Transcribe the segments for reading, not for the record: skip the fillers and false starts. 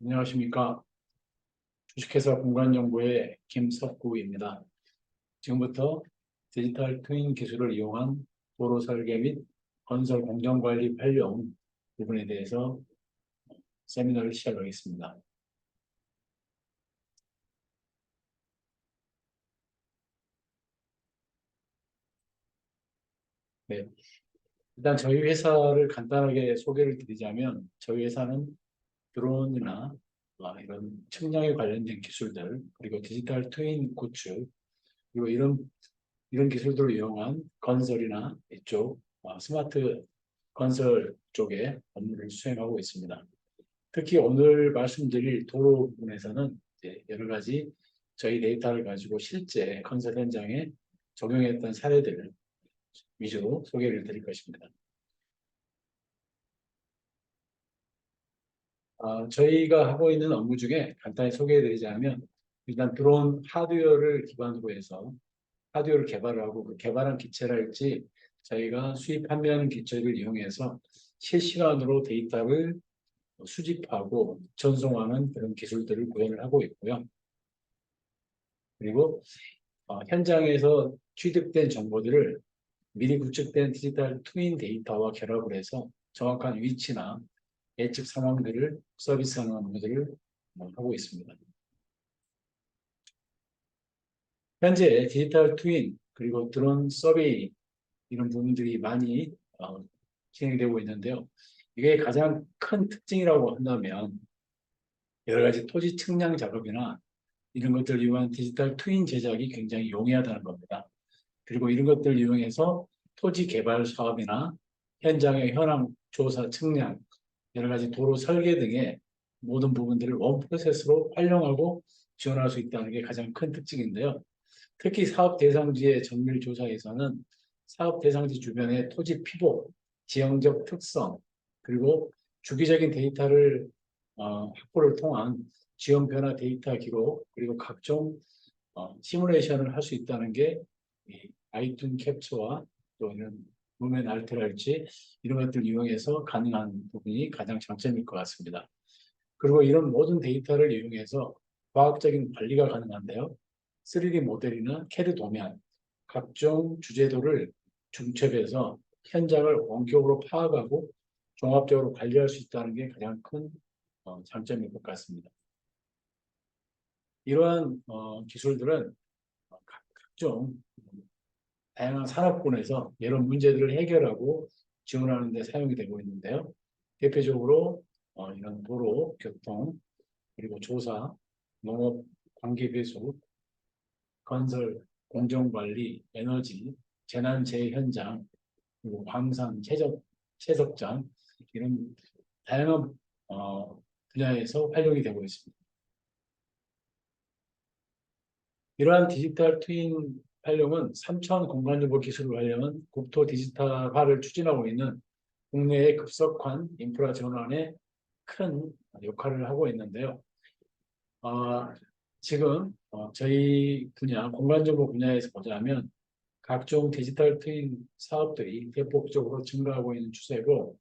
안녕하십니까. 주식회사 공간정보의 김석구입니다. 지금부터 디지털 트윈 기술을 이용한 도로 설계 및 건설 공정관리 활용 부분에 대해서 세미나를 시작하겠습니다. 네, 일단 저희 회사를 간단하게 소개를 드리자면 저희 회사는 드론이나 이런 측량에 관련된 기술들 그리고 디지털 트윈 구축 그리고 이런 기술들을 이용한 건설이나 이쪽 스마트 건설 쪽에 업무를 수행하고 있습니다. 특히 오늘 말씀드릴 도로 부분에서는 이제 여러 가지 저희 데이터를 가지고 실제 건설 현장에 적용했던 사례들을 위주로 소개를 드릴 것입니다. 저희가 하고 있는 업무 중에 간단히 소개해드리자면 일단 드론 하드웨어를 기반으로 해서 하드웨어를 개발을 하고 그 개발한 기체랄지 저희가 수입 판매하는 기체를 이용해서 실시간으로 데이터를 수집하고 전송하는 그런 기술들을 구현을 하고 있고요. 그리고 현장에서 취득된 정보들을 미리 구축된 디지털 트윈 데이터와 결합을 해서 정확한 위치나 예측 상황들을 서비스하는 업무들을 하고 있습니다. 현재 디지털 트윈 그리고 드론 서베이 이런 부분들이 많이 진행되고 있는데요. 이게 가장 큰 특징이라고 한다면 여러 가지 토지 측량 작업이나 이런 것들을 이용한 디지털 트윈 제작이 굉장히 용이하다는 겁니다. 그리고 이런 것들을 이용해서 토지 개발 사업이나 현장의 현황 조사 측량, 여러 가지 도로 설계 등의 모든 부분들을 원 프로세스로 활용하고 지원할 수 있다는 게 가장 큰 특징인데요. 특히 사업 대상지의 정밀 조사에서는 사업 대상지 주변의 토지 피복, 지형적 특성, 그리고 주기적인 데이터를 확보를 통한 지형 변화 데이터 기록, 그리고 각종 시뮬레이션을 할 수 있다는 게 아이튠 캡처와 또 이런 루멘 알트랄지 이런 것들을 이용해서 가능한 부분이 가장 장점일 것 같습니다. 그리고 이런 모든 데이터를 이용해서 과학적인 관리가 가능한데요. 3D 모델이나 CAD 도면, 각종 주제도를 중첩해서 현장을 원격으로 파악하고 종합적으로 관리할 수 있다는 게 가장 큰 장점일 것 같습니다. 이러한 기술들은 각종 다양한 산업군에서 이런 문제들을 해결하고 지원하는 데 사용이 되고 있는데요. 대표적으로 이런 도로, 교통, 그리고 조사, 농업, 관계배수, 건설, 공정관리, 에너지, 재난재해 현장, 그리고 광산, 채석장 이런 다양한 분야에서 활용이 되고 있습니다. 이러한 디지털 트윈 활용은 3천 공간정보 기술을 활용한 국토 디지털화를 추진하고 있는 국내의 급속한 인프라 전환에 큰 역할을 하고 있는데요. 어, 지금 저희 분야, 공간정보 분야에서 보자면 각종 디지털 트윈 사업들이 대폭적으로 증가하고 있는 추세고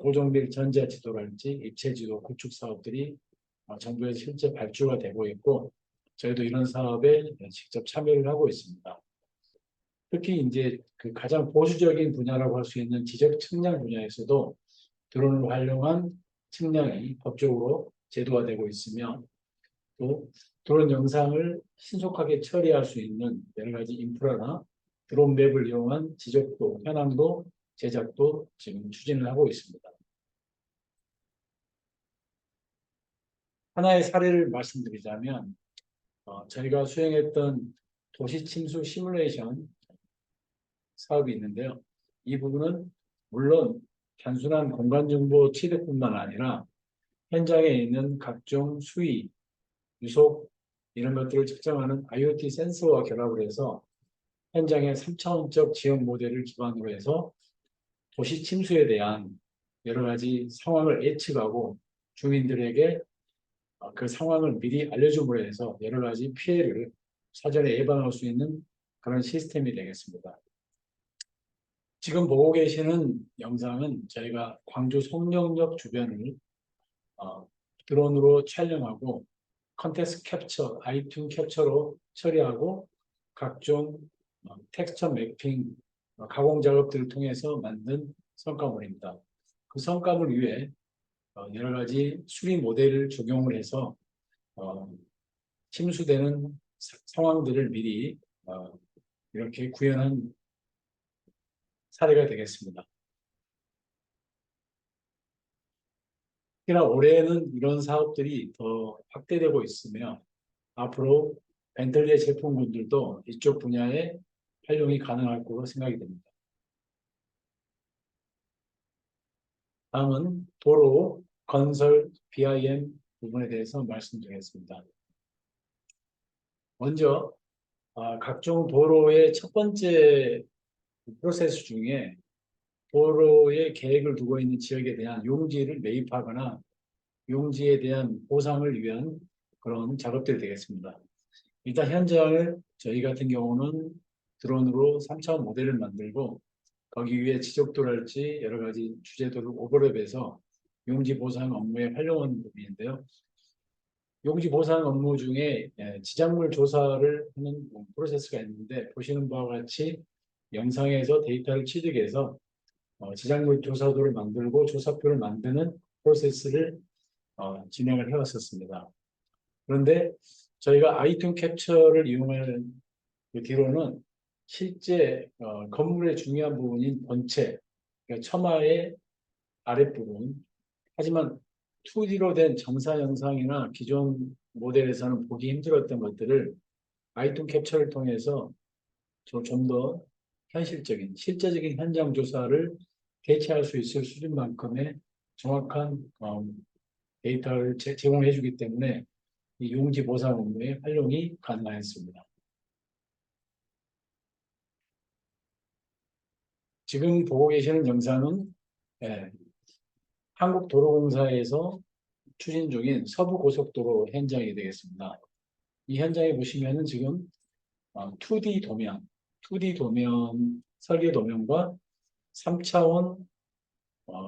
고정밀 전자 지도랄지 입체 지도 구축 사업들이 정부에서 실제 발주가 되고 있고 저희도 이런 사업에 직접 참여를 하고 있습니다. 특히 이제 그 가장 보수적인 분야라고 할 수 있는 지적 측량 분야에서도 드론을 활용한 측량이 법적으로 제도화되고 있으며 또 드론 영상을 신속하게 처리할 수 있는 여러 가지 인프라나 드론 맵을 이용한 지적도, 현황도, 제작도 지금 추진을 하고 있습니다. 하나의 사례를 말씀드리자면 저희가 수행했던 도시 침수 시뮬레이션 사업이 있는데요. 이 부분은 물론 단순한 공간정보 취득뿐만 아니라 현장에 있는 각종 수위, 유속 이런 것들을 측정하는 IoT 센서와 결합을 해서 현장의 3차원적 지형 모델을 기반으로 해서 도시 침수에 대한 여러 가지 상황을 예측하고 주민들에게 그 상황을 미리 알려줌으로 해서 여러 가지 피해를 사전에 예방할 수 있는 그런 시스템이 되겠습니다. 지금 보고 계시는 영상은 저희가 광주 송정역 주변을 드론으로 촬영하고 컨텍스트 캡처, 아이튠 캡처로 처리하고 각종 텍스처 매핑, 가공 작업들을 통해서 만든 성과물입니다. 그 성과물 위에 여러 가지 수리 모델을 적용을 해서 침수되는 상황들을 미리 이렇게 구현한 사례가 되겠습니다. 특히나 올해는 이런 사업들이 더 확대되고 있으며 앞으로 벤틀리의 제품군들도 이쪽 분야에 활용이 가능할 거로 생각이 됩니다. 다음은 도로, 건설, BIM 부분에 대해서 말씀드리겠습니다. 먼저 각종 도로의 첫 번째 프로세스 중에 도로의 계획을 두고 있는 지역에 대한 용지를 매입하거나 용지에 대한 보상을 위한 그런 작업들이 되겠습니다. 일단 현장을 저희 같은 경우는 드론으로 3차원 모델을 만들고 거기 위에 지적도랄지 여러 가지 주제도를 오버랩해서 용지 보상 업무에 활용하는 부분인데요. 용지 보상 업무 중에 지작물 조사를 하는 프로세스가 있는데 보시는 바와 같이 영상에서 데이터를 취득해서 지작물 조사도를 만들고 조사표를 만드는 프로세스를 진행을 해왔었습니다. 그런데 저희가 아이튠 캡처를 이용하는 그 뒤로는 실제 건물의 중요한 부분인 본체, 그러니까 처마의 아랫부분, 하지만 2D로 된 정사 영상이나 기존 모델에서는 보기 힘들었던 것들을 아이튠 캡처를 통해서 좀 더 현실적인, 실제적인 현장 조사를 대체할 수 있을 수준만큼의 정확한 데이터를 제공해 주기 때문에 이 용지 보상 업무에 활용이 가능하였습니다. 지금 보고 계시는 영상은 한국도로공사에서 추진 중인 서부고속도로 현장이 되겠습니다. 이 현장에 보시면은 지금 2D 도면, 2D 도면, 설계 도면과 3차원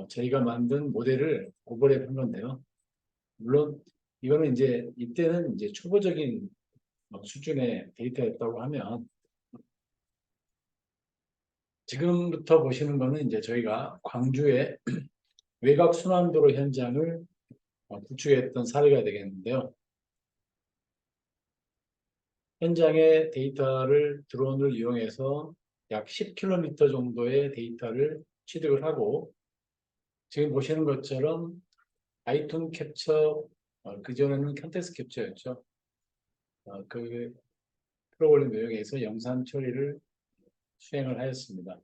저희가 만든 모델을 오버랩 한 건데요. 물론 이거는 이제 이때는 이제 초보적인 수준의 데이터였다고 하면 지금부터 보시는 거는 이제 저희가 광주의 외곽 순환도로 현장을 구축했던 사례가 되겠는데요. 현장의 데이터를 드론을 이용해서 약 10km 정도의 데이터를 취득을 하고 지금 보시는 것처럼 아이튠 캡처, 그전에는 컨텍스트 캡처였죠. 그 프로그램 내용에서 영상 처리를 수행을 하였습니다.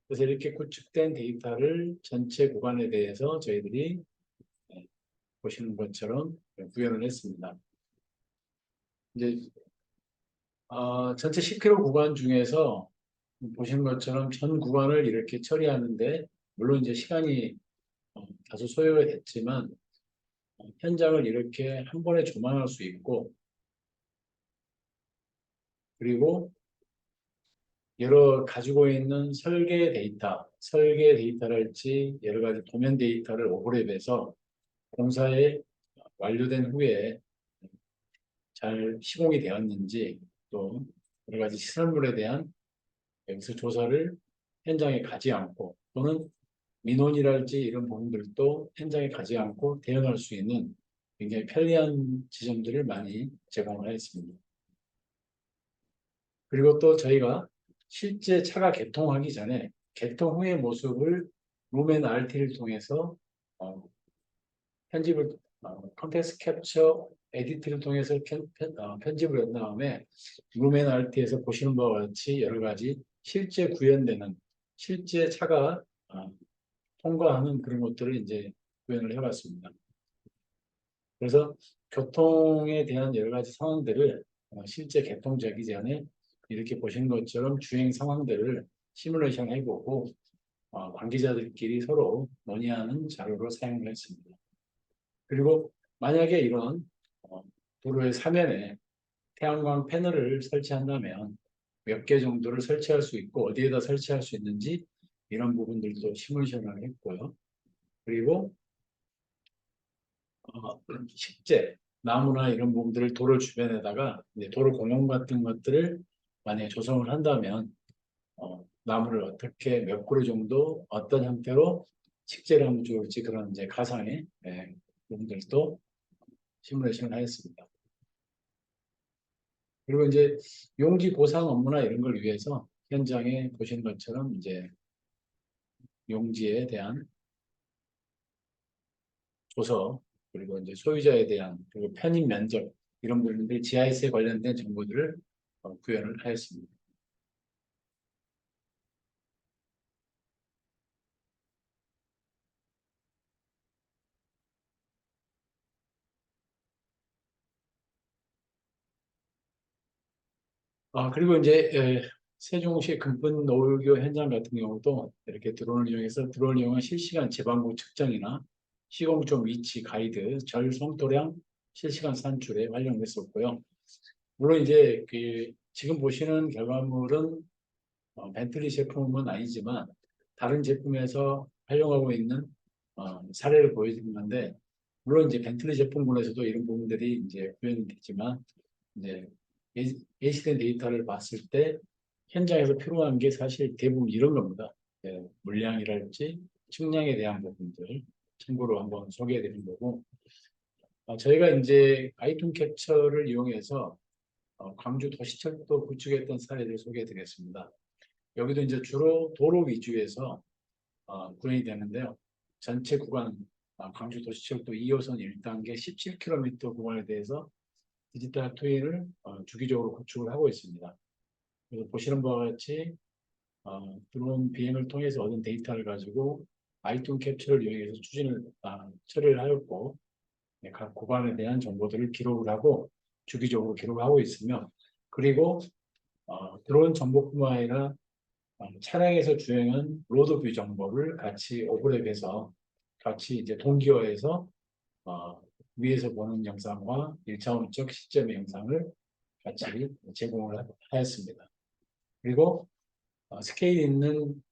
그래서 이렇게 구축된 데이터를 전체 구간에 대해서 저희들이 보시는 것처럼 구현을 했습니다. 이제 전체 10km 구간 중에서 보시는 것처럼 전 구간을 이렇게 처리하는데 물론 이제 시간이 다소 소요가 됐지만 현장을 이렇게 한 번에 조망할 수 있고 그리고 여러 가지고 있는 설계 데이터랄지 여러 가지 도면 데이터를 오버랩해서 공사에 완료된 후에 잘 시공이 되었는지 또 여러 가지 시설물에 대한 여기서 조사를 현장에 가지 않고 또는 민원이랄지 이런 부분들도 현장에 가지 않고 대응할 수 있는 굉장히 편리한 지점들을 많이 제공을 하였습니다. 그리고 또 저희가 실제 차가 개통하기 전에 개통 후의 모습을 룸앤 RT를 통해서 편집을 컨텍스트 캡처 에디트를 통해서 편집을 한 다음에 룸앤 RT에서 보시는 바와 같이 여러 가지 실제 구현되는 실제 차가 통과하는 그런 것들을 이제 구현을 해봤습니다. 그래서 교통에 대한 여러 가지 상황들을 실제 개통되기 전에 이렇게 보시는 것처럼 주행 상황들을 시뮬레이션 해보고 관계자들끼리 서로 논의하는 자료로 사용을 했습니다. 그리고 만약에 이런 도로의 사면에 태양광 패널을 설치한다면 몇 개 정도를 설치할 수 있고 어디에다 설치할 수 있는지 이런 부분들도 시뮬레이션을 했고요. 그리고 식재, 나무나 이런 부분들을 도로 주변에다가 이제 도로 공원 같은 것들을 만약에 조성을 한다면 나무를 어떻게 몇 그루 정도 어떤 형태로 식재를 하면 좋을지 그런 이제 가상의 부분들도 시뮬레이션을 하였습니다. 그리고 이제 용지 보상 업무나 이런 걸 위해서 현장에 보시는 것처럼 이제 용지에 대한 조서 그리고 이제 소유자에 대한 그리고 편입 면적 이런 부분들 GIS에 관련된 정보들을 구현을 하였습니다. 그리고 이제 세종시 금분 노을교 현장 같은 경우도 이렇게 드론을 이용해서 드론을 이용한 실시간 제방구 측정이나 시공점 위치 가이드, 절 송토량 실시간 산출에 활용됐었고요. 물론 이제 그 지금 보시는 결과물은 벤틀리 제품은 아니지만 다른 제품에서 활용하고 있는 사례를 보여드린 건데 물론 이제 벤틀리 제품군에서도 이런 부분들이 이제 구현이 되지만 이제 예시된 데이터를 봤을 때 현장에서 필요한 게 사실 대부분 이런 겁니다. 물량이랄지 측량에 대한 부분들 참고로 한번 소개해 드린 거고 저희가 이제 아이폰 캡처를 이용해서 광주 도시철도 구축했던 사례를 소개해 드리겠습니다. 여기도 이제 주로 도로 위주에서 구현이 되는데요. 전체 구간 광주 도시철도 2호선 1단계 17km 구간에 대해서 디지털 트윈을 주기적으로 구축을 하고 있습니다. 그래서 보시는 바와 같이 드론 비행을 통해서 얻은 데이터를 가지고 아이톤 캡처를 이용해서 처리를 하였고 각 구간에 대한 정보들을 기록을 하고 주기적으로 기록을 하고 있으며 그리고 드론 정보뿐만 아니라 차량에서 주행한 로드뷰 정보를 같이 오버랩해서 같이 이제 동기화해서 어, 위에서 보는 영상과 1차원적 시점의 영상을 같이 제공을 하였습니다. 그리고 스케일 있는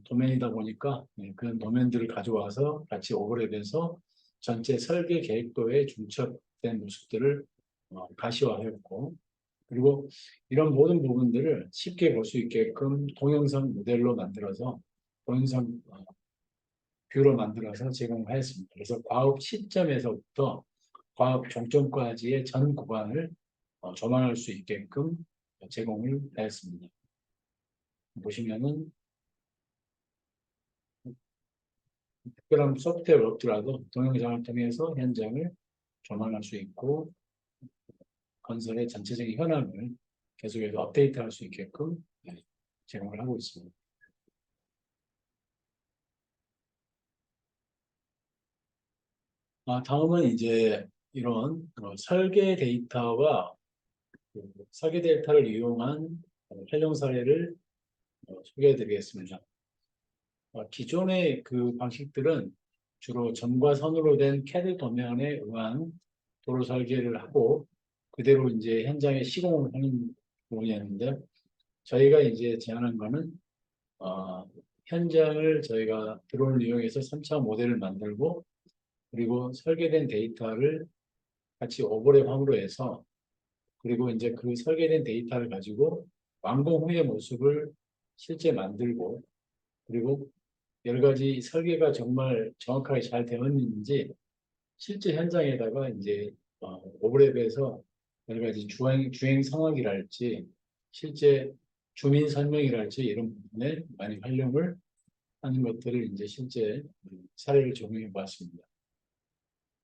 도면이다 보니까 그런 도면들을 가져와서 같이 오버랩해서 전체 설계 계획도에 중첩된 모습들을 가시화했고 그리고 이런 모든 부분들을 쉽게 볼 수 있게끔 동영상 모델로 만들어서 동영상 뷰로 만들어서 제공하였습니다. 그래서 과업 시점에서부터 과업 종점까지의 전 구간을 조망할 수 있게끔 제공을 하였습니다. 보시면은 특별한 소프트웨어가 없더라도 동영상을 통해서 현장을 조망할 수 있고 건설의 전체적인 현황을 계속해서 업데이트할 수 있게끔 제공을 하고 있습니다. 다음은 이제 이런 설계 데이터와 그 설계 데이터를 이용한 활용 사례를 소개해 드리겠습니다. 기존의 그 방식들은 주로 점과 선으로 된 CAD 도면에 의한 도로 설계를 하고 그대로 이제 현장에 시공을 하는 부분이었는데 저희가 이제 제안한 거는 현장을 저희가 드론을 이용해서 3차 모델을 만들고 그리고 설계된 데이터를 같이 오버랩함으로 해서 그리고 이제 그 설계된 데이터를 가지고 완공 후의 모습을 실제 만들고 그리고 여러 가지 설계가 정말 정확하게 잘 되었는지 실제 현장에다가 이제 오버랩에서 여러 가지 주행 상황이랄지 실제 주민 설명이랄지 이런 부분에 많이 활용을 하는 것들을 이제 실제 사례를 적용해 봤습니다.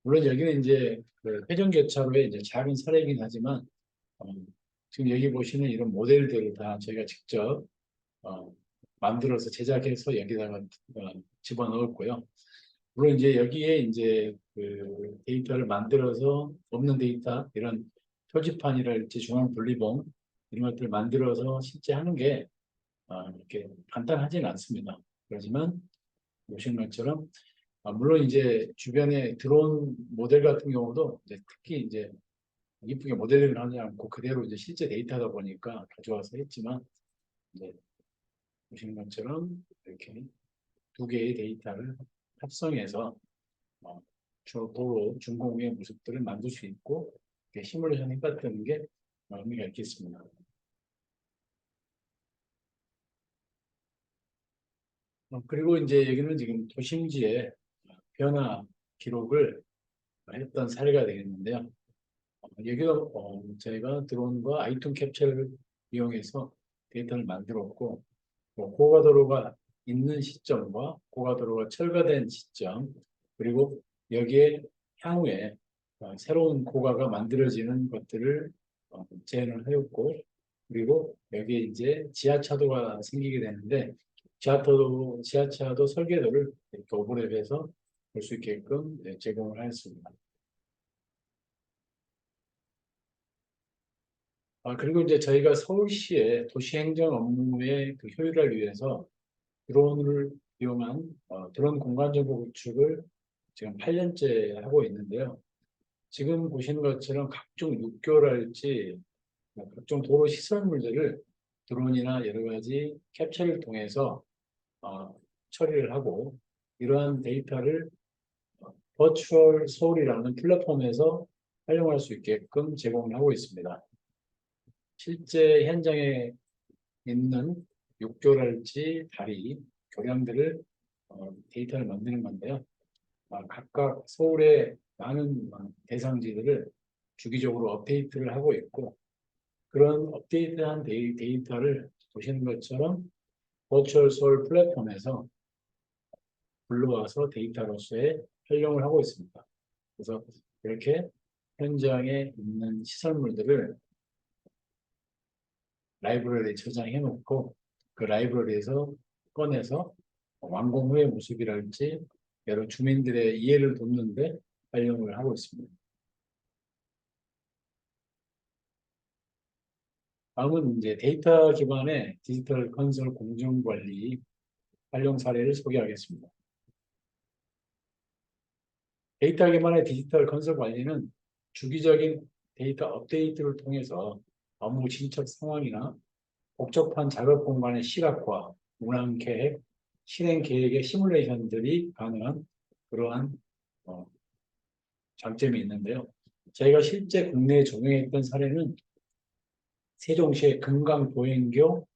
물론 여기는 이제 그 회전교차로의 이제 작은 사례이긴 하지만 어, 지금 여기 보시는 이런 모델들을 다 저희가 직접 어, 만들어서 제작해서 여기다가 집어넣었고요. 물론 이제 여기에 이제 그 데이터를 만들어서 없는 데이터 이런 표지판이랄지 중앙 분리봉 이런 것들을 만들어서 실제 하는 게 이렇게 간단하지는 않습니다. 그렇지만 보시는 것처럼 물론 이제 주변에 드론 모델 같은 경우도 이제 특히 이제 이쁘게 모델링을 하지 않고 그대로 이제 실제 데이터다 보니까 가져와서 했지만 이제 보시는 것처럼 이렇게 두 개의 데이터를 합성해서 어, 도로 준공의 모습들을 만들 수 있고 시뮬레이션 해봤다는 게 의미가 있겠습니다. 그리고 이제 여기는 지금 도심지의 변화 기록을 했던 사례가 되겠는데요. 여기도 저희가 드론과 아이톤 캡처를 이용해서 데이터를 만들었고 고가도로가 있는 시점과 고가도로가 철거된 시점 그리고 여기에 향후에 새로운 고가가 만들어지는 것들을 재현을 해왔고 그리고 여기에 이제 지하차도가 생기게 되는데 지하차도 설계도를 이렇게 오버랩해서 볼 수 있게끔 제공을 하였습니다. 그리고 이제 저희가 서울시의 도시행정 업무의 그 효율화를 위해서 드론을 이용한 드론 공간정보 구축을 지금 8년째 하고 있는데요. 지금 보시는 것처럼 각종 육교랄지 각종 도로 시설물들을 드론이나 여러 가지 캡처를 통해서 처리를 하고 이러한 데이터를 버추얼 서울이라는 플랫폼에서 활용할 수 있게끔 제공을 하고 있습니다. 실제 현장에 있는 육교랄지 다리, 교량들을 데이터를 만드는 건데요. 각각 서울의 많은 대상지들을 주기적으로 업데이트를 하고 있고 그런 업데이트한 데이터를 보시는 것처럼 버추얼 서울 플랫폼에서 불러와서 데이터로서의 활용을 하고 있습니다. 그래서 이렇게 현장에 있는 시설물들을 라이브러리에 저장해 놓고 그 라이브러리에서 꺼내서 완공 후의 모습이랄지 여러 주민들의 이해를 돕는데 활용을 하고 있습니다. 다음은 이제 데이터 기반의 디지털 건설 공정 관리 활용 사례를 소개하겠습니다. 데이터 기반의 디지털 건설 관리는 주기적인 데이터 업데이트를 통해서 업무 진척 상황이나 복잡한 작업 공간의 시각화, 운항 계획, 실행 계획의 시뮬레이션들이 가능한 그러한 어, 장점이 있는데요. 저희가 실제 국내에 적용했던 사례는 세종시의 금강보행교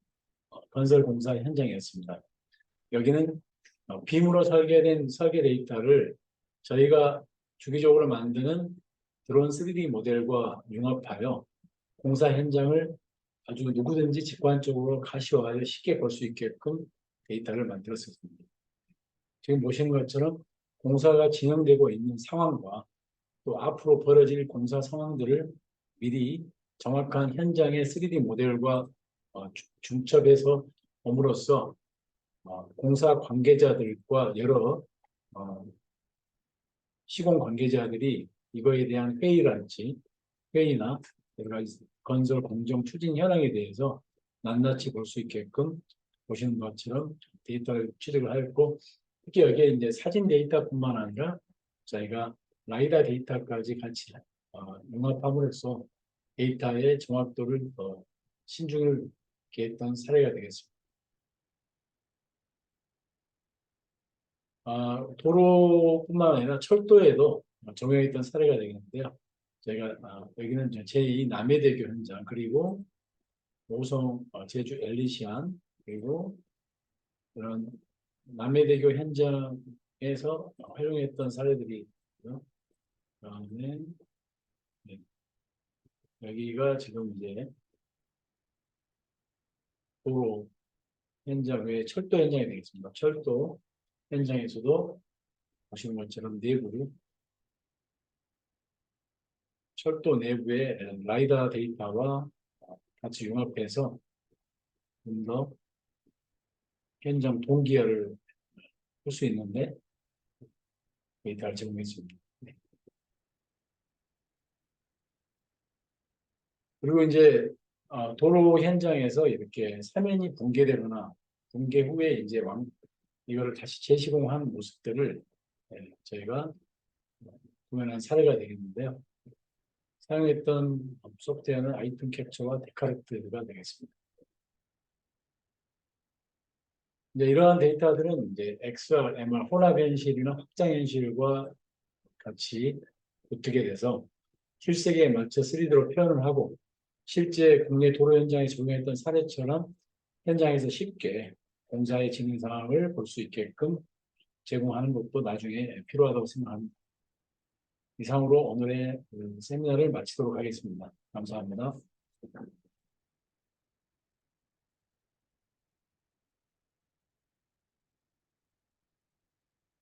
건설공사 현장이었습니다. 여기는 빔으로 설계된 설계 데이터를 저희가 주기적으로 만드는 드론 3D 모델과 융합하여 공사 현장을 아주 누구든지 직관적으로 가시화하여 쉽게 볼 수 있게끔 데이터를 만들었습니다. 지금 보시는 것처럼 공사가 진행되고 있는 상황과 또 앞으로 벌어질 공사 상황들을 미리 정확한 현장의 3D 모델과 중첩해서 봄으로써 공사 관계자들과 여러 어, 시공 관계자들이 이거에 대한 회의나 여러 가지 건설 공정 추진 현황에 대해서 낱낱이 볼 수 있게끔 보시는 것처럼 데이터를 취득을 하였고 특히 여기에 이제 사진 데이터뿐만 아니라 저희가 라이다 데이터까지 같이 융합함으로써 데이터의 정확도를 신중을 기했던 사례가 되겠습니다. 도로뿐만 아니라 철도에도 적용했던 사례가 되겠는데요. 저희가 여기는 제2 남해대교 현장 그리고 오송 제주 엘리시안 그리고 그런 남해대교 현장에서 활용했던 사례들이 있고요. 그다음에 네, 여기가 지금 이제 도로 현장 외에 철도 현장이 되겠습니다. 철도 현장에서도 보시는 것처럼 철도 내부의 라이다 데이터와 같이 융합해서 좀 더 현장 동기화를 할 수 있는데 데이터를 제공했습니다. 네. 그리고 이제 도로 현장에서 이렇게 사면이 붕괴되거나 붕괴 후에 이제 이거를 다시 재시공한 모습들을 저희가 보면한 사례가 되겠는데요. 사용했던 소프트웨어는 아이템 캡처와 데카르트가 되겠습니다. 이제 이러한 데이터들은 이제 XR, MR 혼합 현실이나 확장 현실과 같이 붙게 돼서 실세계에 맞춰 3D로 표현을 하고 실제 국내 도로 현장에 적용했던 사례처럼 현장에서 쉽게 공사의 진행 상황을 볼 수 있게끔 제공하는 것도 나중에 필요하다고 생각합니다. 이상으로 오늘의 세미나를 마치도록 하겠습니다. 감사합니다.